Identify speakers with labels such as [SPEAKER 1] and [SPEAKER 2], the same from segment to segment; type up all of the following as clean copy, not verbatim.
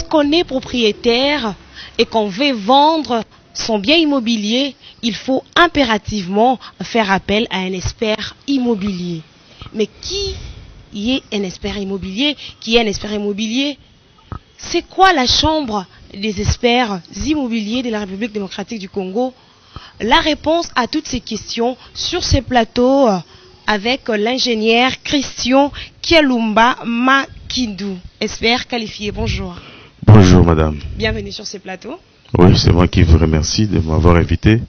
[SPEAKER 1] Quand on est propriétaire et qu'on veut vendre son bien immobilier, il faut impérativement faire appel à un expert immobilier. Mais qui est un expert immobilier? C'est quoi la chambre des experts immobiliers de la République démocratique du Congo? La réponse à toutes ces questions sur ce plateau avec l'ingénieur Christian Kialumba Makindu, expert qualifié. Bonjour.
[SPEAKER 2] Bonjour madame.
[SPEAKER 1] Bienvenue sur ce plateau.
[SPEAKER 2] Oui, c'est moi qui vous remercie de m'avoir invité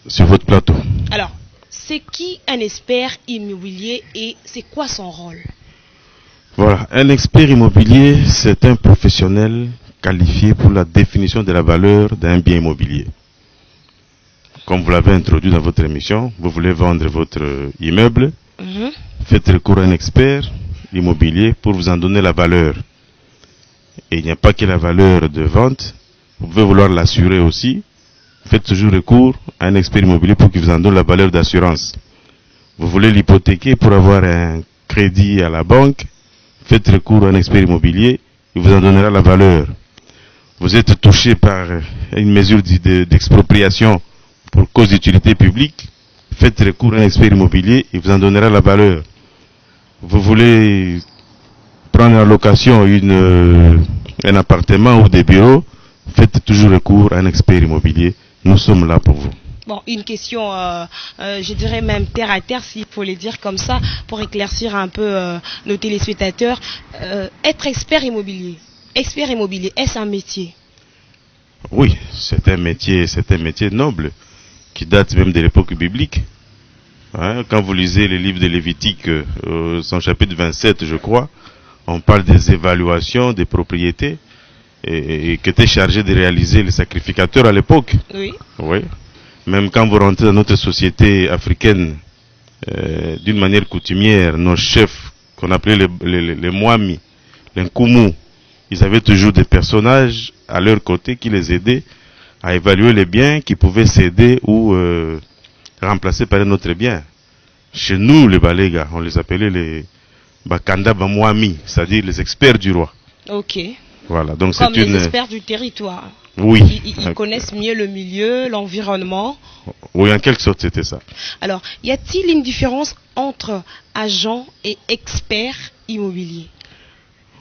[SPEAKER 2] sur votre plateau.
[SPEAKER 1] Alors, c'est qui un expert immobilier et c'est quoi son rôle?
[SPEAKER 2] Voilà, un expert immobilier, c'est un professionnel qualifié pour la définition de la valeur d'un bien immobilier. Comme vous l'avez introduit dans votre émission, vous voulez vendre votre immeuble, faites recours à un expert immobilier pour vous en donner la valeur. Et il n'y a pas que la valeur de vente, vous pouvez vouloir l'assurer aussi, faites toujours recours à un expert immobilier pour qu'il vous en donne la valeur d'assurance. Vous voulez l'hypothéquer pour avoir un crédit à la banque, faites recours à un expert immobilier, il vous en donnera la valeur. Vous êtes touché par une mesure d'expropriation pour cause d'utilité publique, faites recours à un expert immobilier, il vous en donnera la valeur. Vous voulez prendre en location un appartement ou des bureaux, faites toujours recours à un expert immobilier. Nous sommes là pour vous.
[SPEAKER 1] Bon, une question, je dirais même terre à terre, s'il faut le dire comme ça, pour éclaircir un peu nos téléspectateurs. Être expert immobilier, est-ce un métier?
[SPEAKER 2] Oui, c'est un métier noble, qui date même de l'époque biblique. Hein, quand vous lisez les livres de Lévitique, son chapitre 27, je crois, on parle des évaluations des propriétés et qui étaient chargés de réaliser les sacrificateurs à l'époque.
[SPEAKER 1] Oui.
[SPEAKER 2] Oui. Même quand vous rentrez dans notre société africaine, d'une manière coutumière, nos chefs, qu'on appelait les Mwami, les Nkumu, ils avaient toujours des personnages à leur côté qui les aidaient à évaluer les biens qui pouvaient céder ou remplacer par un autre bien. Chez nous, les Balégas, on les appelait les Bakanda Bamwami, c'est-à-dire les experts du roi.
[SPEAKER 1] Ok.
[SPEAKER 2] Voilà, donc
[SPEAKER 1] comme les experts du territoire.
[SPEAKER 2] Oui.
[SPEAKER 1] Ils connaissent mieux le milieu, l'environnement.
[SPEAKER 2] Oui, en quelque sorte, c'était ça.
[SPEAKER 1] Alors, y a-t-il une différence entre agent et expert immobilier?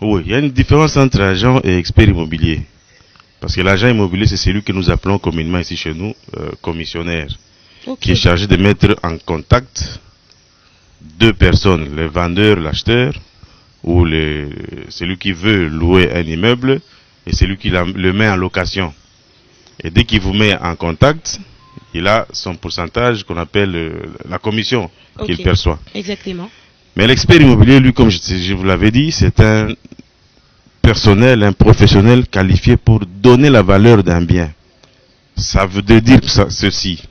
[SPEAKER 2] Oui, il y a une différence entre agent et expert immobilier. Parce que l'agent immobilier, c'est celui que nous appelons communément ici chez nous, commissionnaire. Okay. Qui est chargé de mettre en contact deux personnes, le vendeur, l'acheteur, ou celui qui veut louer un immeuble, et celui qui le met en location. Et dès qu'il vous met en contact, il a son pourcentage qu'on appelle la commission qu'il perçoit.
[SPEAKER 1] Exactement.
[SPEAKER 2] Mais l'expert immobilier, lui, comme je vous l'avais dit, c'est un personnel, un professionnel qualifié pour donner la valeur d'un bien. Ça veut dire ceci.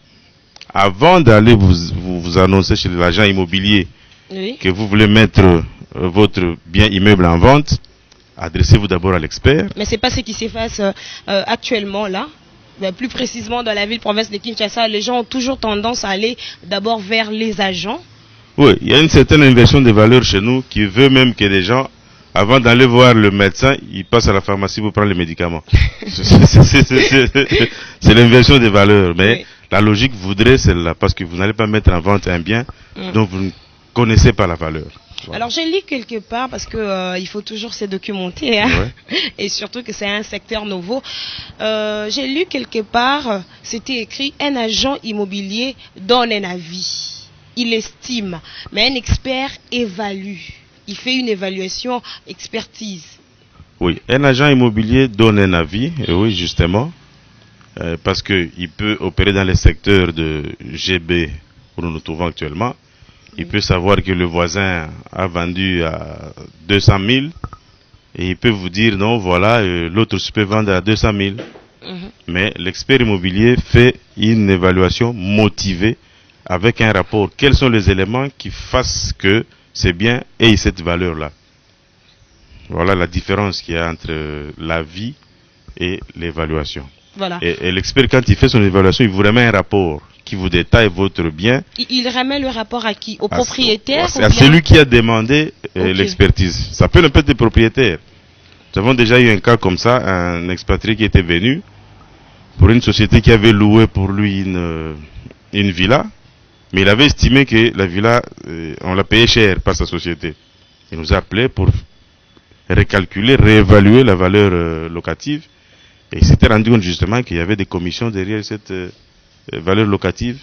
[SPEAKER 2] Avant d'aller vous annoncer chez l'agent immobilier que vous voulez mettre votre bien immeuble en vente, adressez-vous d'abord à l'expert.
[SPEAKER 1] Mais c'est pas ce qui se passe actuellement là. Mais plus précisément dans la ville-province de Kinshasa, les gens ont toujours tendance à aller d'abord vers les agents.
[SPEAKER 2] Oui, il y a une certaine inversion des valeurs chez nous qui veut même que les gens, avant d'aller voir le médecin, ils passent à la pharmacie pour prendre les médicaments. C'est l'inversion des valeurs. Mais oui. La logique voudrait celle-là, parce que vous n'allez pas mettre en vente un bien dont vous ne connaissez pas la valeur.
[SPEAKER 1] Voilà. Alors j'ai lu quelque part, parce que il faut toujours se documenter, hein, et surtout que c'est un secteur nouveau. J'ai lu quelque part, c'était écrit, un agent immobilier donne un avis, il estime, mais un expert évalue, il fait une évaluation, expertise.
[SPEAKER 2] Oui, un agent immobilier donne un avis, et oui justement, parce qu'il peut opérer dans les secteurs de GB où nous nous trouvons actuellement. Il peut savoir que le voisin a vendu à 200 000 et il peut vous dire non, voilà, l'autre peut vendre à 200 000. Mais l'expert immobilier fait une évaluation motivée avec un rapport. Quels sont les éléments qui fassent que c'est bien et cette valeur-là? Voilà la différence qu'il y a entre l'avis et l'évaluation.
[SPEAKER 1] Voilà.
[SPEAKER 2] Et l'expert, quand il fait son évaluation, il vous remet un rapport qui vous détaille votre bien.
[SPEAKER 1] Il remet le rapport à qui? Au propriétaire?
[SPEAKER 2] À celui qui a demandé l'expertise. Ça peut ne pas être des propriétaires. Nous avons déjà eu un cas comme ça, un expatrié qui était venu pour une société qui avait loué pour lui une villa, mais il avait estimé que la villa, on l'a payé cher par sa société. Il nous a appelé pour récalculer, réévaluer la valeur locative, et il s'était rendu compte justement qu'il y avait des commissions derrière cette valeur locative.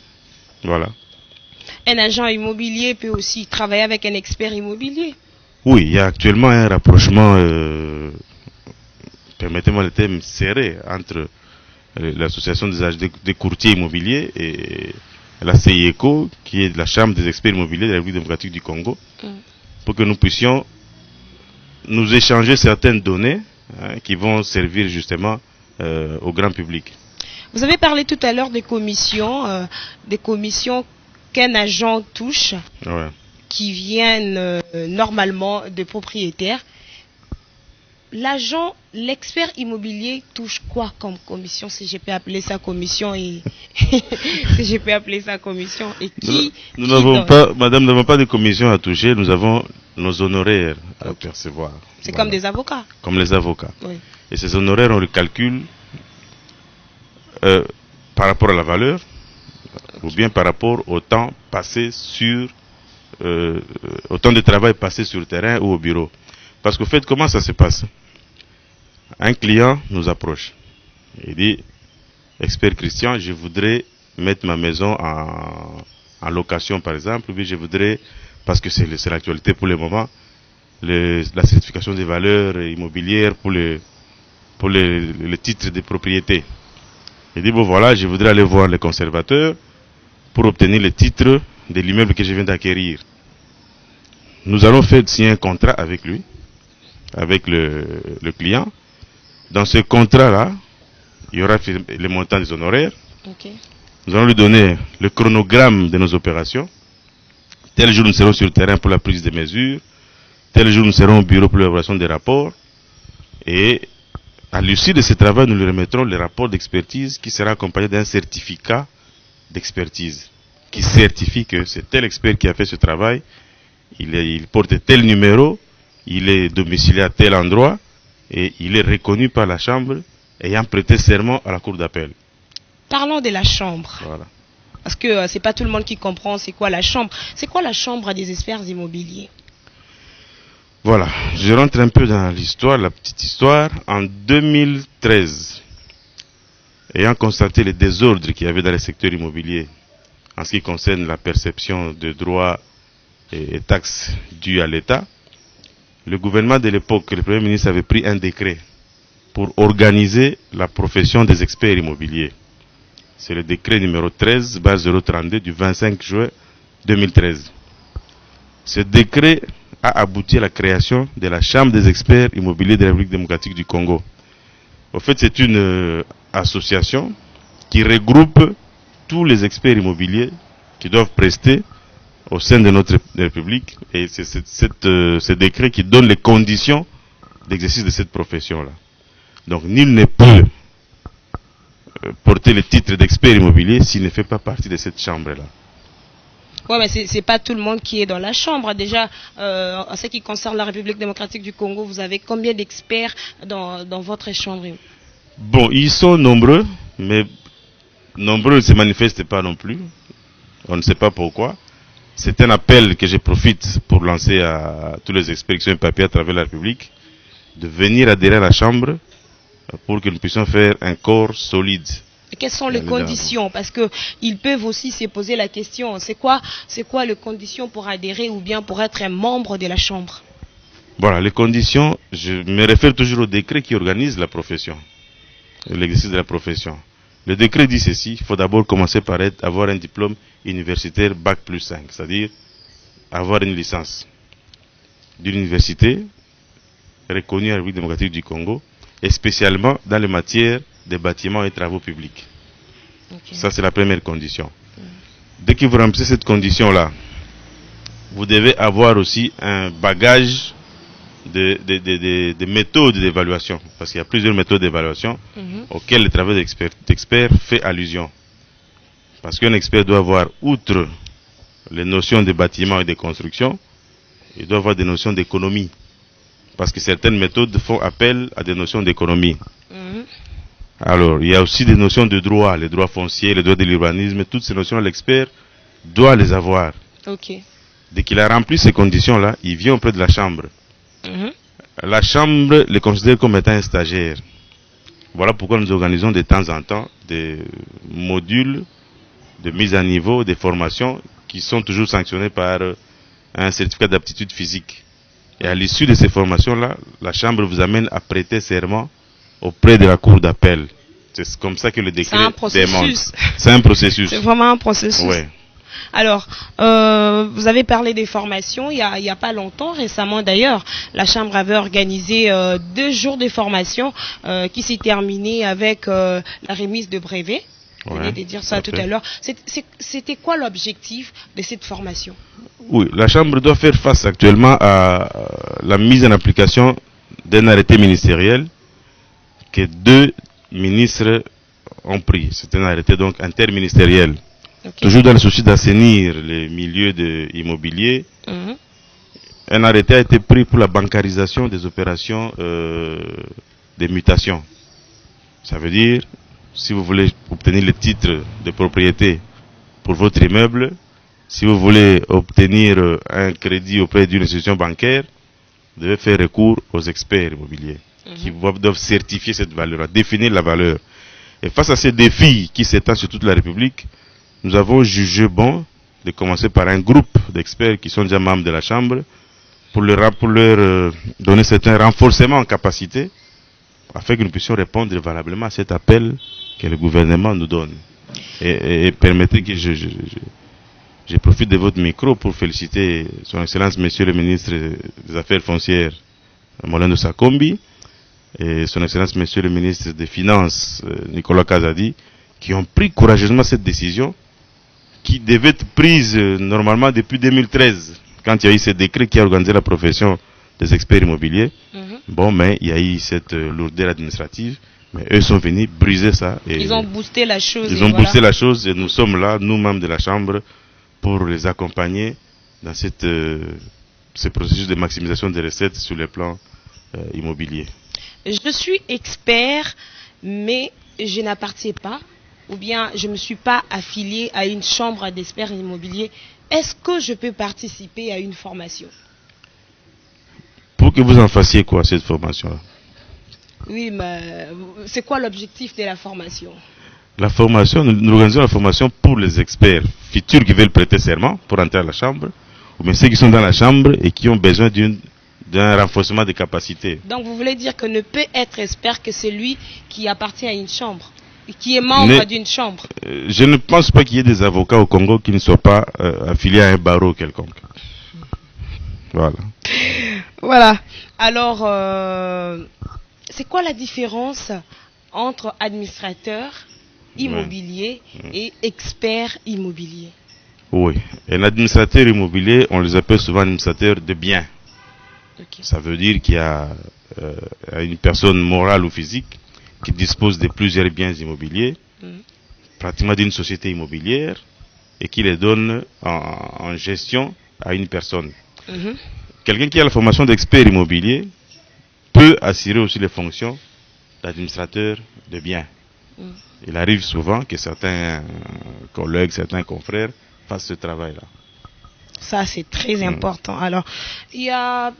[SPEAKER 2] Voilà.
[SPEAKER 1] Un agent immobilier peut aussi travailler avec un expert immobilier.
[SPEAKER 2] Oui, il y a actuellement un rapprochement, permettez-moi le terme, serré entre l'association des courtiers immobiliers et la CIECO, qui est la Chambre des experts immobiliers de la République démocratique du Congo, pour que nous puissions nous échanger certaines données qui vont servir justement au grand public.
[SPEAKER 1] Vous avez parlé tout à l'heure des commissions qu'un agent touche,
[SPEAKER 2] Ouais.
[SPEAKER 1] qui viennent normalement des propriétaires. L'agent, l'expert immobilier touche quoi comme commission, si je peux appeler ça commission, et si je peux appeler ça commission, et qui
[SPEAKER 2] nous n'avons pas, madame, nous n'avons pas de commission à toucher, nous avons nos honoraires à percevoir.
[SPEAKER 1] C'est
[SPEAKER 2] voilà.
[SPEAKER 1] Comme des avocats.
[SPEAKER 2] Comme les avocats.
[SPEAKER 1] Oui.
[SPEAKER 2] Et ces honoraires, on les calcule par rapport à la valeur, ou bien par rapport au temps passé sur, au temps de travail passé sur le terrain ou au bureau. Parce qu'au fait, comment ça se passe? Un client nous approche. Il dit, expert Christian, je voudrais mettre ma maison en location, par exemple, ou bien je voudrais, parce que c'est l'actualité pour le moment, la certification des valeurs immobilières pour les titres de propriété. Il dit, bon voilà, je voudrais aller voir les conservateurs pour obtenir le titre de l'immeuble que je viens d'acquérir. Nous allons faire signer un contrat avec lui, avec le client. Dans ce contrat-là, il y aura le montant des honoraires.
[SPEAKER 1] Okay.
[SPEAKER 2] Nous allons lui donner le chronogramme de nos opérations. Tel jour, nous serons sur le terrain pour la prise de mesures. Tel jour, nous serons au bureau pour l'élaboration des rapports. Et à l'issue de ce travail, nous lui remettrons le rapport d'expertise qui sera accompagné d'un certificat d'expertise qui certifie que c'est tel expert qui a fait ce travail. Il porte tel numéro, il est domicilié à tel endroit et il est reconnu par la Chambre ayant prêté serment à la Cour d'appel.
[SPEAKER 1] Parlons de la Chambre.
[SPEAKER 2] Voilà.
[SPEAKER 1] Parce que c'est pas tout le monde qui comprend c'est quoi la Chambre. C'est quoi la Chambre des experts immobiliers?
[SPEAKER 2] Voilà, je rentre un peu dans l'histoire, la petite histoire. En 2013, ayant constaté les désordres qu'il y avait dans le secteur immobilier en ce qui concerne la perception de droits et taxes dues à l'État, le gouvernement de l'époque, le Premier ministre avait pris un décret pour organiser la profession des experts immobiliers. C'est le décret numéro 13/032 du 25 juin 2013. Ce décret a abouti à la création de la Chambre des experts immobiliers de la République démocratique du Congo. En fait, c'est une association qui regroupe tous les experts immobiliers qui doivent prester au sein de notre République. Et c'est ce décret qui donne les conditions d'exercice de cette profession-là. Donc, nul ne peut porter le titre d'expert immobilier s'il ne fait pas partie de cette chambre-là.
[SPEAKER 1] Oui, mais c'est pas tout le monde qui est dans la Chambre. Déjà, en ce qui concerne la République démocratique du Congo, vous avez combien d'experts dans votre Chambre?
[SPEAKER 2] Bon, ils sont nombreux, mais nombreux ne se manifestent pas non plus. On ne sait pas pourquoi. C'est un appel que je profite pour lancer à tous les experts qui sont papiers à travers la République de venir adhérer à la Chambre pour que nous puissions faire un corps solide.
[SPEAKER 1] Et quelles sont les conditions? Parce qu'ils peuvent aussi se poser la question, c'est quoi les conditions pour adhérer ou bien pour être un membre de la Chambre?
[SPEAKER 2] Voilà, les conditions, je me réfère toujours au décret qui organise la profession, l'exercice de la profession. Le décret dit ceci, il faut d'abord commencer par avoir un diplôme universitaire Bac plus 5, c'est-à-dire avoir une licence d'une université reconnue à la République démocratique du Congo, et spécialement dans les matières des bâtiments et travaux publics. Okay. Ça, c'est la première condition. Dès que vous remplissez cette condition-là, vous devez avoir aussi un bagage de méthodes d'évaluation, parce qu'il y a plusieurs méthodes d'évaluation auxquelles le travail d'expert fait allusion. Parce qu'un expert doit avoir, outre les notions de bâtiments et de construction, il doit avoir des notions d'économie. parce que certaines méthodes font appel à des notions d'économie.
[SPEAKER 1] Mhm.
[SPEAKER 2] Alors, il y a aussi des notions de droit, les droits fonciers, les droits de l'urbanisme, toutes ces notions, l'expert doit les avoir.
[SPEAKER 1] Ok.
[SPEAKER 2] Dès qu'il a rempli ces conditions-là, il vient auprès de la chambre.
[SPEAKER 1] Mhm.
[SPEAKER 2] La chambre les considère comme étant un stagiaire. Voilà pourquoi nous organisons de temps en temps des modules de mise à niveau, des formations qui sont toujours sanctionnés par un certificat d'aptitude physique. Et à l'issue de ces formations-là, la chambre vous amène à prêter serment auprès de la cour d'appel. C'est comme ça que le décret démontre. C'est un processus.
[SPEAKER 1] C'est vraiment un processus.
[SPEAKER 2] Ouais.
[SPEAKER 1] Alors, vous avez parlé des formations. Il y a pas longtemps, récemment d'ailleurs, la Chambre avait organisé 2 jours de formation qui s'est terminé avec la remise de brevets. Vous venez de dire ça tout à l'heure. C'était quoi l'objectif de cette formation?
[SPEAKER 2] Oui, la Chambre doit faire face actuellement à la mise en application d'un arrêté ministériel que 2 ministres ont pris. C'est un arrêté donc interministériel. Okay. Toujours dans le souci d'assainir les milieux immobiliers, un arrêté a été pris pour la bancarisation des opérations de mutation. Ça veut dire, si vous voulez obtenir le titre de propriété pour votre immeuble, si vous voulez obtenir un crédit auprès d'une institution bancaire, vous devez faire recours aux experts immobiliers qui doivent certifier cette valeur, définir la valeur. Et face à ces défis qui s'étendent sur toute la République, nous avons jugé bon de commencer par un groupe d'experts qui sont déjà membres de la Chambre pour leur donner certains renforcements en capacité afin que nous puissions répondre valablement à cet appel que le gouvernement nous donne. Et permettez que je profite de votre micro pour féliciter Son Excellence Monsieur le Ministre des Affaires foncières, Molendo Sakombi, et Son Excellence Monsieur le Ministre des Finances, Nicolas Kazadi, qui ont pris courageusement cette décision qui devait être prise normalement depuis 2013, quand il y a eu ce décret qui a organisé la profession des experts immobiliers. Bon, mais il y a eu cette lourdeur administrative, mais eux sont venus briser ça. Et
[SPEAKER 1] ils ont boosté la chose.
[SPEAKER 2] Ils ont boosté la chose et nous sommes là, nous membres de la Chambre, pour les accompagner dans ce processus de maximisation des recettes sur le plan immobilier.
[SPEAKER 1] Je suis expert, mais je n'appartiens pas, ou bien je ne me suis pas affilié à une chambre d'experts immobiliers. Est-ce que je peux participer à une formation?
[SPEAKER 2] Pour que vous en fassiez quoi, cette formation-là?
[SPEAKER 1] Oui, mais c'est quoi l'objectif de la formation?
[SPEAKER 2] La formation, nous organisons la formation pour les experts futurs qui veulent prêter serment pour entrer à la Chambre, ou bien ceux qui sont dans la Chambre et qui ont besoin d'un renforcement des capacités.
[SPEAKER 1] Donc vous voulez dire que ne peut être expert que celui qui appartient à une chambre, qui est membre d'une chambre?
[SPEAKER 2] Je ne pense pas qu'il y ait des avocats au Congo qui ne soient pas affiliés à un barreau quelconque. Voilà.
[SPEAKER 1] Voilà. Alors, c'est quoi la différence entre administrateur immobilier et expert immobilier?
[SPEAKER 2] Oui. Un administrateur immobilier, on les appelle souvent administrateurs de biens.
[SPEAKER 1] Okay.
[SPEAKER 2] Ça veut dire qu'il y a une personne morale ou physique qui dispose de plusieurs biens immobiliers, pratiquement d'une société immobilière, et qui les donne en gestion à une personne. Quelqu'un qui a la formation d'expert immobilier peut assurer aussi les fonctions d'administrateur de biens. Il arrive souvent que certains collègues, certains confrères fassent ce travail-là.
[SPEAKER 1] Ça, c'est très important. Alors, il y a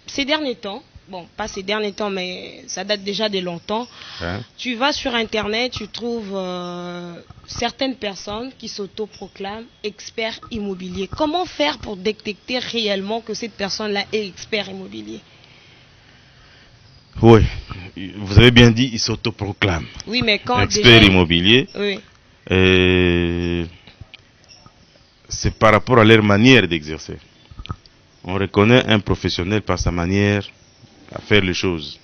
[SPEAKER 1] ces derniers temps, bon, pas ces derniers temps, mais ça date déjà de longtemps, tu vas sur Internet, tu trouves certaines personnes qui s'autoproclament experts immobiliers. Comment faire pour détecter réellement que cette personne-là est expert immobilier?
[SPEAKER 2] Oui, vous avez bien dit, ils s'autoproclament.
[SPEAKER 1] Oui, mais quand
[SPEAKER 2] expert immobilier,
[SPEAKER 1] oui.
[SPEAKER 2] C'est par rapport à leur manière d'exercer. On reconnaît un professionnel par sa manière à faire les choses,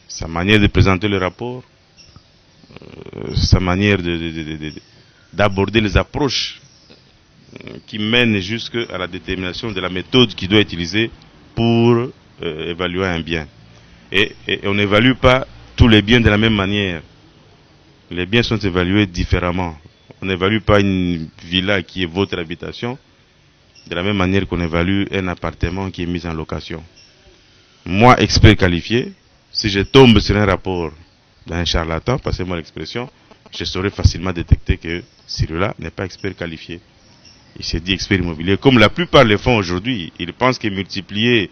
[SPEAKER 2] sa manière de présenter le rapport, sa manière d'aborder les approches qui mènent jusqu'à la détermination de la méthode qui doit être utilisée pour évaluer un bien. Et on n'évalue pas tous les biens de la même manière. Les biens sont évalués différemment. On n'évalue pas une villa qui est votre habitation de la même manière qu'on évalue un appartement qui est mis en location. Moi, expert qualifié, si je tombe sur un rapport d'un charlatan, passez-moi l'expression, je saurais facilement détecter que celui-là n'est pas expert qualifié. Il s'est dit expert immobilier. Comme la plupart le font aujourd'hui, ils pensent que multiplier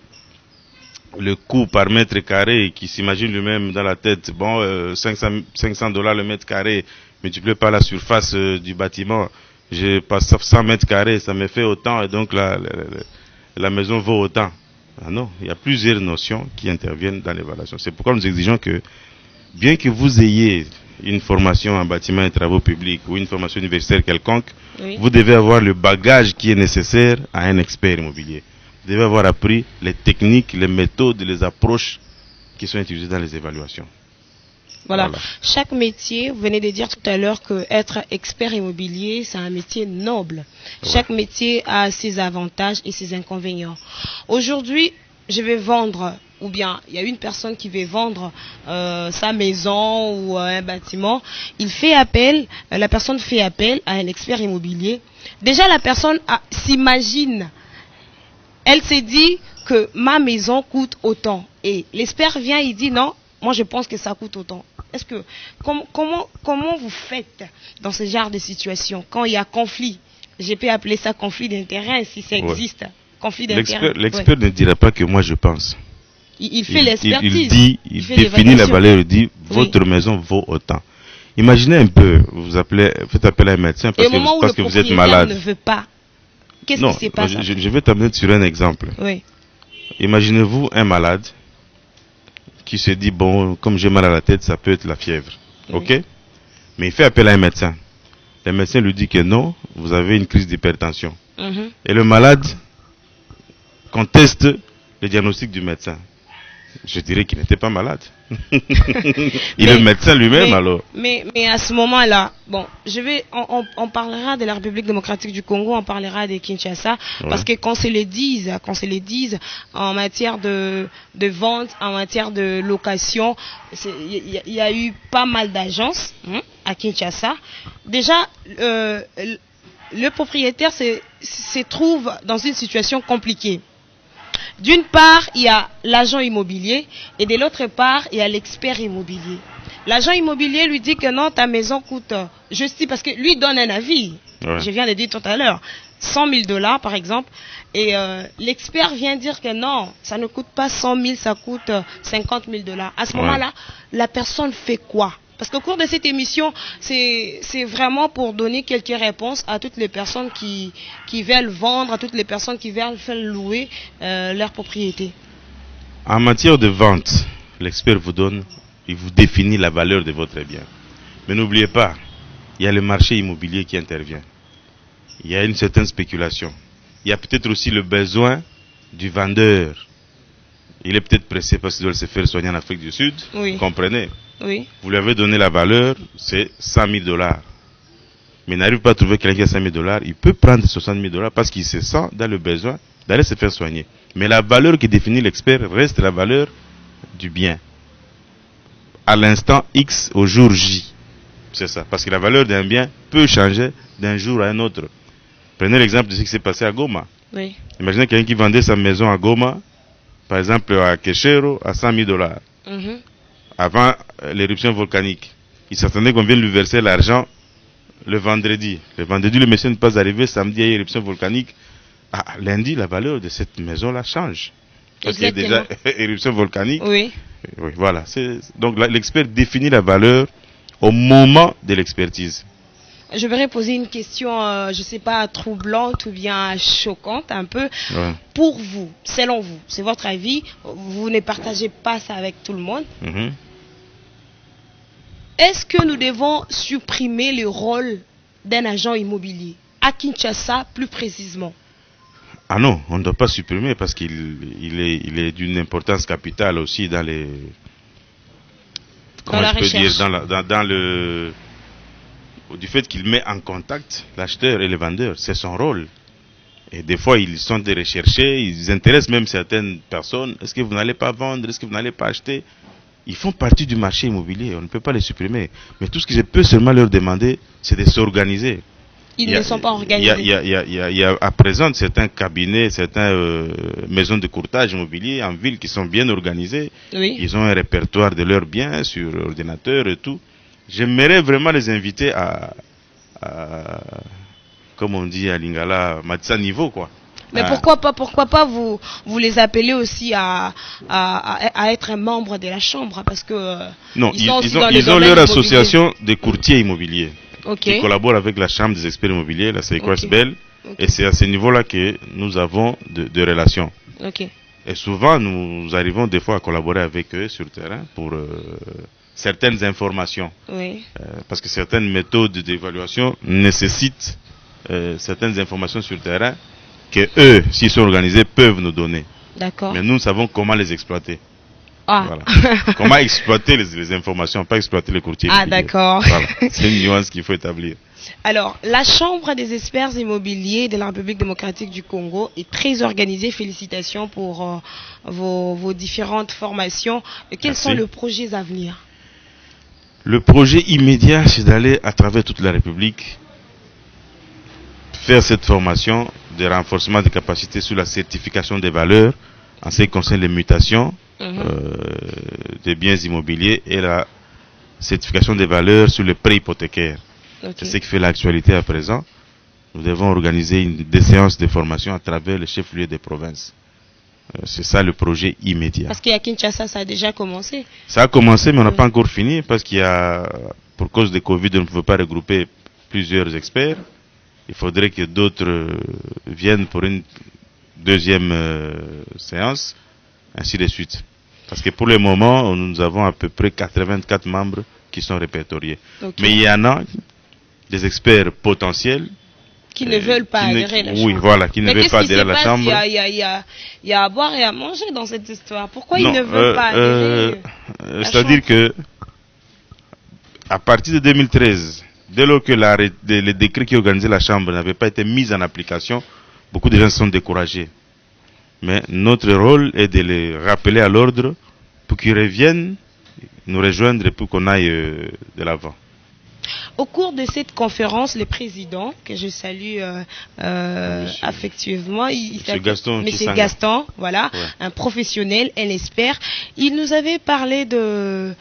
[SPEAKER 2] le coût par mètre carré, qui s'imagine lui-même dans la tête, bon, 500 dollars le mètre carré, multiplié par la surface du bâtiment, je passe 100 mètres carrés, ça me fait autant, et donc la maison vaut autant. Ah non, il y a plusieurs notions qui interviennent dans l'évaluation. C'est pourquoi nous exigeons que, bien que vous ayez une formation en bâtiment et travaux publics ou une formation universitaire quelconque, oui, vous devez avoir le bagage qui est nécessaire à un expert immobilier. Vous devez avoir appris les techniques, les méthodes, les approches qui sont utilisées dans les évaluations.
[SPEAKER 1] Voilà. Chaque métier, vous venez de dire tout à l'heure que être expert immobilier, c'est un métier noble. Ouais. Chaque métier a ses avantages et ses inconvénients. Aujourd'hui, je vais vendre, ou bien il y a une personne qui veut vendre sa maison ou un bâtiment. La personne fait appel à un expert immobilier. Déjà, la personne s'imagine, elle s'est dit que ma maison coûte autant. Et l'expert vient, il dit non, moi je pense que ça coûte autant. Est-ce que comment vous faites dans ce genre de situation quand il y a conflit? Je peux appeler ça conflit d'intérêt si ça existe. Ouais. Conflit d'intérêt.
[SPEAKER 2] L'expert ne dira pas que moi je pense.
[SPEAKER 1] Il fait l'expertise.
[SPEAKER 2] Il définit la valeur, il dit votre maison vaut autant. Imaginez un peu, faites appel à un médecin parce que vous êtes malade.
[SPEAKER 1] Ne veut pas. Qu'est-ce qui se passe?
[SPEAKER 2] Je vais t'amener sur un exemple.
[SPEAKER 1] Oui.
[SPEAKER 2] Imaginez-vous un malade qui se dit, bon, comme j'ai mal à la tête, ça peut être la fièvre. Oui. Ok? Mais il fait appel à un médecin. Le médecin lui dit que non, vous avez une crise d'hypertension. Et le malade conteste le diagnostic du médecin. Je dirais qu'il n'était pas malade. Il est le médecin lui-même alors.
[SPEAKER 1] Mais à ce moment-là, bon, on parlera de la République démocratique du Congo, on parlera de Kinshasa, ouais, parce que quand se les disent en matière de vente, en matière de location, il y a eu pas mal d'agences à Kinshasa. Déjà, le propriétaire se trouve dans une situation compliquée. D'une part, il y a l'agent immobilier et de l'autre part, il y a l'expert immobilier. L'agent immobilier lui dit que non, ta maison coûte, je dis parce que lui donne un avis, ouais, je viens de dire tout à l'heure, 100 000 dollars par exemple, et l'expert vient dire que non, ça ne coûte pas 100 000, ça coûte 50 000 dollars. À ce moment-là, la personne fait quoi? Parce qu'au cours de cette émission, c'est vraiment pour donner quelques réponses à toutes les personnes qui veulent vendre, à toutes les personnes qui veulent louer leur propriété.
[SPEAKER 2] En matière de vente, l'expert il vous définit la valeur de votre bien. Mais n'oubliez pas, il y a le marché immobilier qui intervient. Il y a une certaine spéculation. Il y a peut-être aussi le besoin du vendeur. Il est peut-être pressé parce qu'il doit se faire soigner en Afrique du Sud. Oui. Vous comprenez?
[SPEAKER 1] Oui.
[SPEAKER 2] Vous lui avez donné la valeur, c'est 100 000 dollars. Mais il n'arrive pas à trouver quelqu'un qui a 100 000 dollars. Il peut prendre 60 000 dollars parce qu'il se sent dans le besoin d'aller se faire soigner. Mais la valeur qui définit l'expert reste la valeur du bien. À l'instant X au jour J. C'est ça. Parce que la valeur d'un bien peut changer d'un jour à un autre. Prenez l'exemple de ce qui s'est passé à Goma.
[SPEAKER 1] Oui.
[SPEAKER 2] Imaginez quelqu'un qui vendait sa maison à Goma, par exemple à Keshero, à 100 000 dollars. Avant l'éruption volcanique. Il s'attendait qu'on vienne lui verser l'argent le vendredi. Le vendredi, le monsieur n'est pas arrivé. Samedi, il y a éruption volcanique. Lundi, la valeur de cette maison-là change. Parce qu'il y a déjà éruption volcanique.
[SPEAKER 1] Oui.
[SPEAKER 2] Oui, voilà. Donc l'expert définit la valeur au moment de l'expertise.
[SPEAKER 1] Je voudrais poser une question, je ne sais pas, troublante ou bien choquante un peu. Ouais. Pour vous, selon vous, c'est votre avis, vous ne partagez pas ça avec tout le monde. Est-ce que nous devons supprimer le rôle d'un agent immobilier, à Kinshasa plus précisément?
[SPEAKER 2] Ah non, on ne doit pas supprimer parce qu'il est d'une importance capitale aussi dans les...
[SPEAKER 1] Comment je peux
[SPEAKER 2] dire, dans le... Du fait qu'il met en contact l'acheteur et le vendeur, c'est son rôle. Et des fois, ils sont des recherchés, ils intéressent même certaines personnes. Est-ce que vous n'allez pas vendre? Est-ce que vous n'allez pas acheter? Ils font partie du marché immobilier, on ne peut pas les supprimer. Mais tout ce que je peux seulement leur demander, c'est de s'organiser.
[SPEAKER 1] Ils ne sont pas organisés.
[SPEAKER 2] Il y a à présent certains cabinets, certaines maisons de courtage immobilier en ville qui sont bien organisés.
[SPEAKER 1] Oui.
[SPEAKER 2] Ils ont un répertoire de leurs biens sur ordinateur et tout. J'aimerais vraiment les inviter à comme on dit à Lingala, Matissa niveau quoi.
[SPEAKER 1] Mais pourquoi pas vous les appelez aussi à être un membre de la chambre, parce que
[SPEAKER 2] non, ils ont leur association de courtiers immobiliers qui collabore avec la chambre des experts immobiliers, la CECOSBEL, et c'est à ce niveau-là que nous avons de relations. Et souvent nous arrivons des fois à collaborer avec eux sur le terrain pour certaines informations, parce que certaines méthodes d'évaluation nécessitent certaines informations sur le terrain que eux, s'ils sont organisés, peuvent nous donner.
[SPEAKER 1] D'accord.
[SPEAKER 2] Mais nous savons comment les exploiter.
[SPEAKER 1] Voilà.
[SPEAKER 2] Comment exploiter les informations, pas exploiter les courtiers.
[SPEAKER 1] D'accord.
[SPEAKER 2] Voilà. C'est une nuance qu'il faut établir.
[SPEAKER 1] Alors, la Chambre des experts immobiliers de la République démocratique du Congo est très organisée. Félicitations pour vos différentes formations. Quels sont les projets à venir?
[SPEAKER 2] Le projet immédiat, c'est d'aller à travers toute la République faire cette formation de renforcement des capacités sur la certification des valeurs en ce qui concerne les mutations des biens immobiliers et la certification des valeurs sur les prêts hypothécaires. C'est ce qui fait l'actualité à présent. Nous devons organiser des séances de formation à travers les chefs-lieux des provinces. C'est ça le projet immédiat.
[SPEAKER 1] Parce qu'à Kinshasa, ça a déjà commencé.
[SPEAKER 2] Ça a commencé, mais on n'a pas encore fini parce qu'il y a, pour cause de Covid, on ne pouvait pas regrouper plusieurs experts. Il faudrait que d'autres viennent pour une deuxième séance, ainsi de suite. Parce que pour le moment, nous avons à peu près 84 membres qui sont répertoriés. Mais il y en a des experts potentiels
[SPEAKER 1] qui ne veulent pas adhérer à la chambre.
[SPEAKER 2] Oui, voilà, qui ne veulent pas adhérer à la chambre.
[SPEAKER 1] Il y a à boire et à manger dans cette histoire. Pourquoi ils ne veulent pas adhérer
[SPEAKER 2] c'est-à-dire que, à partir de 2013, dès lors que les décrets qui organisaient la chambre n'avaient pas été mis en application, beaucoup de gens se sont découragés. Mais notre rôle est de les rappeler à l'ordre pour qu'ils reviennent nous rejoindre et pour qu'on aille de l'avant.
[SPEAKER 1] Au cours de cette conférence, le président, que je salue affectueusement, Monsieur Gaston, voilà, un professionnel, un expert, il nous avait parlé de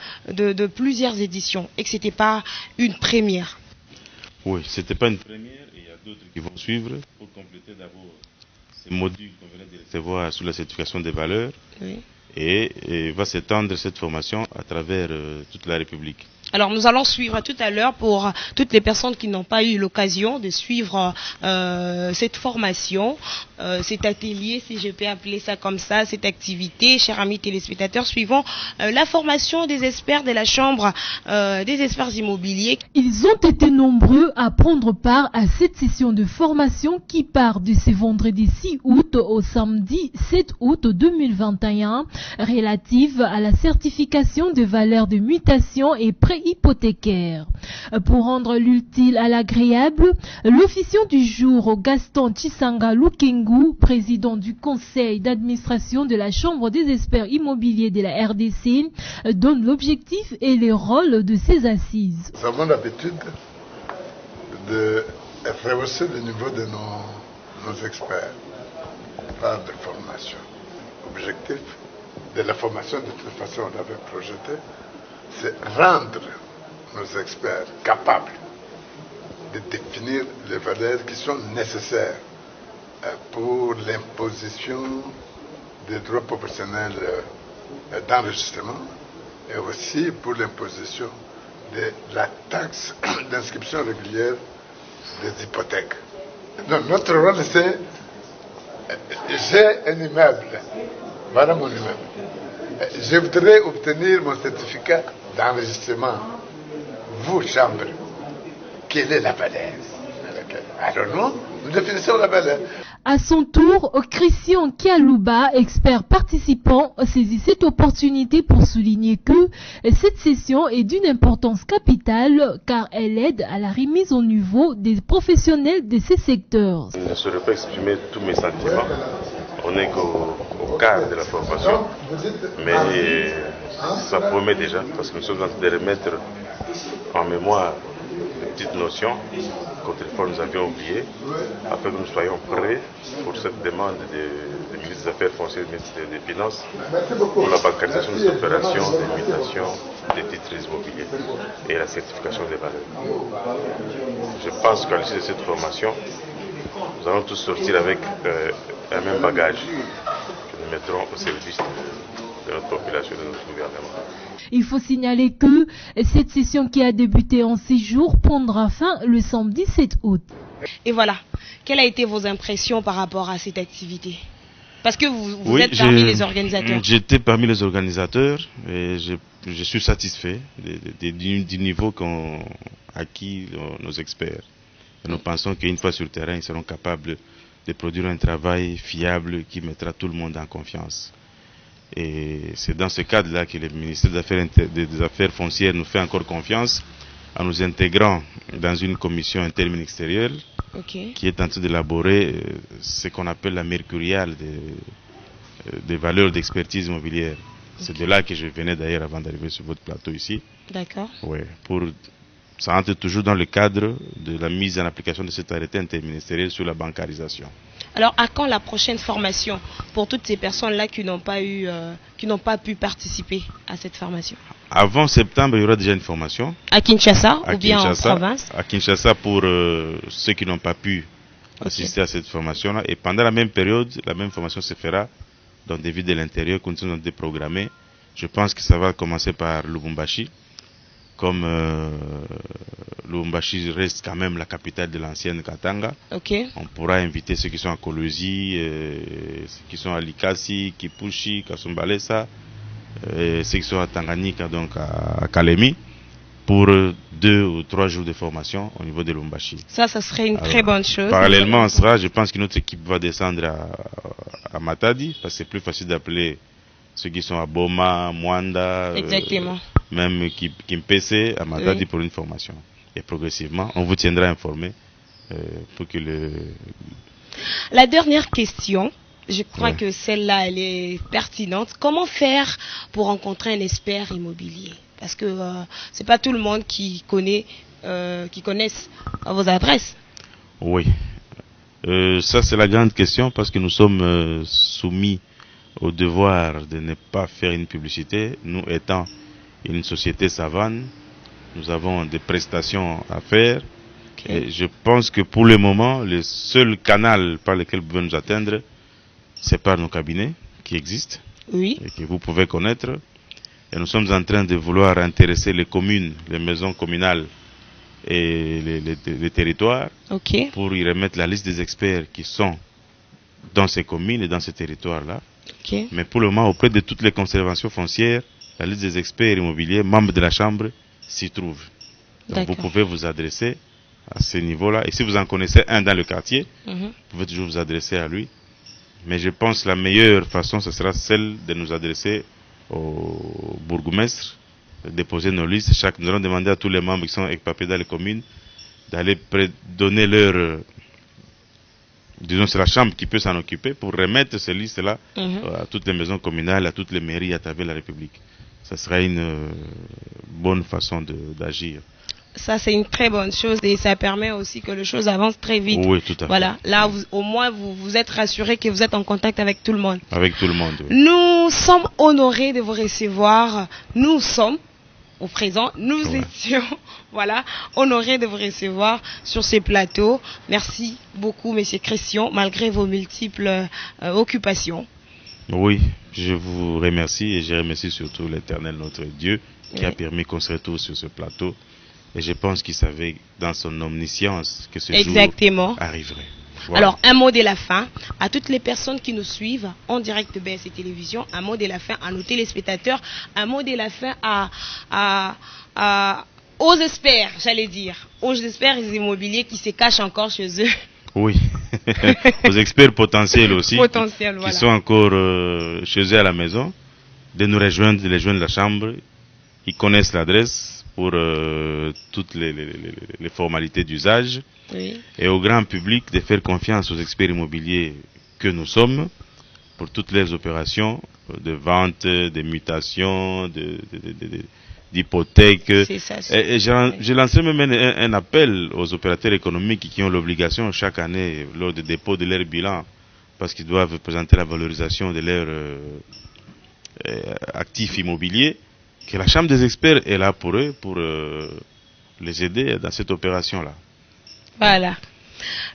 [SPEAKER 1] plusieurs éditions et que ce n'était pas une première.
[SPEAKER 2] Oui, ce n'était pas une première, et il y a d'autres qui vont suivre pour compléter d'abord ces modules qu'on venait de recevoir sur la certification des valeurs. Et va s'étendre cette formation à travers toute la République.
[SPEAKER 1] Alors nous allons suivre tout à l'heure pour toutes les personnes qui n'ont pas eu l'occasion de suivre cette formation, cet atelier, si je peux appeler ça comme ça, cette activité. Chers amis téléspectateurs, suivons la formation des experts de la Chambre des experts immobiliers.
[SPEAKER 3] Ils ont été nombreux à prendre part à cette session de formation qui part de ce vendredi 6 août au samedi 7 août 2021 relative à la certification de valeurs de mutation et prêts hypothécaires. Pour rendre l'utile à l'agréable, l'officiant du jour, Gaston Tshisanga Lukengu, président du conseil d'administration de la Chambre des experts immobiliers de la RDC, donne l'objectif et les rôles de ces assises.
[SPEAKER 4] Nous avons l'habitude de rehausser le niveau de nos experts par des formations. L'objectif de la formation, de toute façon, on l'avait projeté, c'est rendre nos experts capables de définir les valeurs qui sont nécessaires pour l'imposition des droits professionnels d'enregistrement et aussi pour l'imposition de la taxe d'inscription régulière des hypothèques. Donc, notre rôle, c'est j'ai un immeuble, voilà mon immeuble. Je voudrais obtenir mon certificat d'enregistrement. Vous, chambre, quelle est la valeur? Alors nous définissons la valeur.
[SPEAKER 3] À son tour, Christian Kialouba, expert participant, saisit cette opportunité pour souligner que cette session est d'une importance capitale car elle aide à la remise au niveau des professionnels de ces secteurs.
[SPEAKER 2] Je ne saurais pas exprimer tous mes sentiments. On n'est qu'au quart de la formation, mais ça promet déjà parce que nous sommes en train de remettre en mémoire des petites notions qu'autrefois nous avions oublié, afin que nous soyons prêts pour cette demande du ministre des Affaires foncières et du ministre des Finances pour la bancarisation des opérations de mutation des titres immobiliers et la certification des valeurs. Je pense qu'à l'issue de cette formation, nous allons tous sortir avec un même bagage que nous mettrons au service de notre population, de notre gouvernement.
[SPEAKER 3] Il faut signaler que cette session qui a débuté en 6 jours prendra fin le samedi 7 août.
[SPEAKER 1] Et voilà, quelles ont été vos impressions par rapport à cette activité? Parce que vous êtes parmi les organisateurs.
[SPEAKER 2] J'étais parmi les organisateurs et je suis satisfait du niveau qu'ont acquis nos experts. Et nous pensons qu'une fois sur le terrain, ils seront capables de produire un travail fiable qui mettra tout le monde en confiance. Et c'est dans ce cadre-là que le ministère des Affaires foncières nous fait encore confiance en nous intégrant dans une commission interministérielle qui est en train d'élaborer ce qu'on appelle la mercuriale des valeurs d'expertise immobilière. C'est de là que je venais d'ailleurs avant d'arriver sur votre plateau ici.
[SPEAKER 1] D'accord.
[SPEAKER 2] Oui, ça entre toujours dans le cadre de la mise en application de cet arrêté interministériel sur la bancarisation.
[SPEAKER 1] Alors, à quand la prochaine formation pour toutes ces personnes-là qui n'ont pas pu participer à cette formation?
[SPEAKER 2] Avant septembre, il y aura déjà une formation.
[SPEAKER 1] À Kinshasa ou bien en province?
[SPEAKER 2] À Kinshasa pour ceux qui n'ont pas pu assister à cette formation-là. Et pendant la même période, la même formation se fera dans des villes de l'intérieur que nous sommes déprogrammées. Je pense que ça va commencer par Lubumbashi. Comme Lubumbashi reste quand même la capitale de l'ancienne Katanga, on pourra inviter ceux qui sont à Kolwezi, ceux qui sont à Likasi, Kipushi, Kasumbalesa, ceux qui sont à Tanganyika, donc à Kalemi, pour 2 ou 3 jours de formation au niveau de Lubumbashi.
[SPEAKER 1] Ça serait une très bonne chose.
[SPEAKER 2] Parallèlement à cela, je pense que notre équipe va descendre à Matadi, parce que c'est plus facile d'appeler ceux qui sont à Boma, Mwanda, même Kimpese, à Matadi pour une formation. Et progressivement, on vous tiendra informé pour que
[SPEAKER 1] La dernière question, je crois que celle-là, elle est pertinente. Comment faire pour rencontrer un expert immobilier? Parce que c'est pas tout le monde qui connaisse vos adresses.
[SPEAKER 2] Oui. Ça, c'est la grande question parce que nous sommes soumis au devoir de ne pas faire une publicité. Nous étant une société savane, nous avons des prestations à faire. Et je pense que pour le moment, le seul canal par lequel vous pouvez nous atteindre, c'est par nos cabinets qui existent et que vous pouvez connaître. Et nous sommes en train de vouloir intéresser les communes, les maisons communales et les territoires pour y remettre la liste des experts qui sont dans ces communes et dans ces territoires-là. Mais pour le moment, auprès de toutes les conservations foncières, la liste des experts immobiliers, membres de la Chambre, s'y trouve. Donc vous pouvez vous adresser à ce niveau-là. Et si vous en connaissez un dans le quartier, vous pouvez toujours vous adresser à lui. Mais je pense que la meilleure façon, ce sera celle de nous adresser au bourgmestre, de déposer nos listes. Nous allons demander à tous les membres qui sont équipés dans les communes d'aller donner leur... disons, c'est la Chambre qui peut s'en occuper pour remettre ces listes-là à toutes les maisons communales, à toutes les mairies à travers la République. Ça sera une bonne façon d'agir.
[SPEAKER 1] Ça, c'est une très bonne chose et ça permet aussi que les choses avancent très vite.
[SPEAKER 2] Oui, tout à fait.
[SPEAKER 1] Voilà, là, au moins, vous êtes rassuré que vous êtes en contact avec tout le monde.
[SPEAKER 2] Avec tout le monde, oui.
[SPEAKER 1] Nous sommes honorés de vous recevoir. Nous sommes, au présent, nous étions, honorés de vous recevoir sur ces plateaux. Merci beaucoup, Monsieur Christian, malgré vos multiples occupations.
[SPEAKER 2] Oui, je vous remercie et je remercie surtout l'Éternel, notre Dieu, qui a permis qu'on se retrouve sur ce plateau. Et je pense qu'il savait dans son omniscience que ce jour arriverait. Voilà.
[SPEAKER 1] Alors, un mot de la fin à toutes les personnes qui nous suivent en direct de BSC Télévision, un mot de la fin à nos téléspectateurs, un mot de la fin aux experts, j'allais dire, aux experts immobiliers qui se cachent encore chez eux.
[SPEAKER 2] Oui, aux experts potentiels aussi, qui sont encore chez eux à la maison, de nous rejoindre, de les joindre la chambre. Ils connaissent l'adresse pour toutes les formalités d'usage. Et au grand public de faire confiance aux experts immobiliers que nous sommes pour toutes les opérations de vente, de mutation, de d'hypothèques.
[SPEAKER 1] C'est ça.
[SPEAKER 2] Et j'ai lancé même un appel aux opérateurs économiques qui ont l'obligation chaque année, lors du dépôt de leur bilan, parce qu'ils doivent présenter la valorisation de leurs actifs immobiliers, que la Chambre des experts est là pour eux, pour les aider dans cette opération-là.
[SPEAKER 1] Voilà.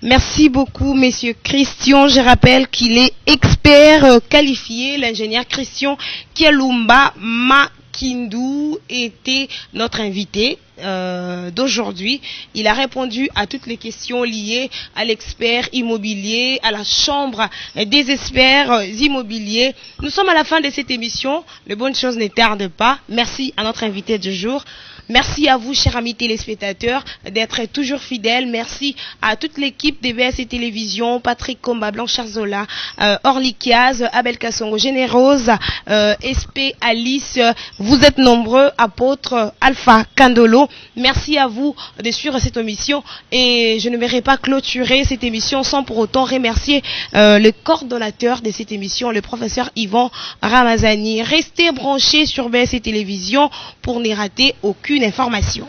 [SPEAKER 1] Merci beaucoup, Monsieur Christian. Je rappelle qu'il est expert qualifié, l'ingénieur Christian Kialumba Makindu était notre invité d'aujourd'hui. Il a répondu à toutes les questions liées à l'expert immobilier, à la chambre des experts immobiliers. Nous sommes à la fin de cette émission. Les bonnes choses ne tardent pas. Merci à notre invité du jour. Merci à vous, chers amis téléspectateurs, d'être toujours fidèles. Merci à toute l'équipe de BSC Télévision, Patrick Komba, Blanchard Zola, Orly Kiaz, Abel Kassongo, Générose, SP Alice. Vous êtes nombreux, apôtres, Alpha Kandolo. Merci à vous de suivre cette émission. Et je ne verrai pas clôturer cette émission sans pour autant remercier le coordonnateur de cette émission, le professeur Yvan Ramazani. Restez branchés sur BSC Télévision pour ne rater aucune information.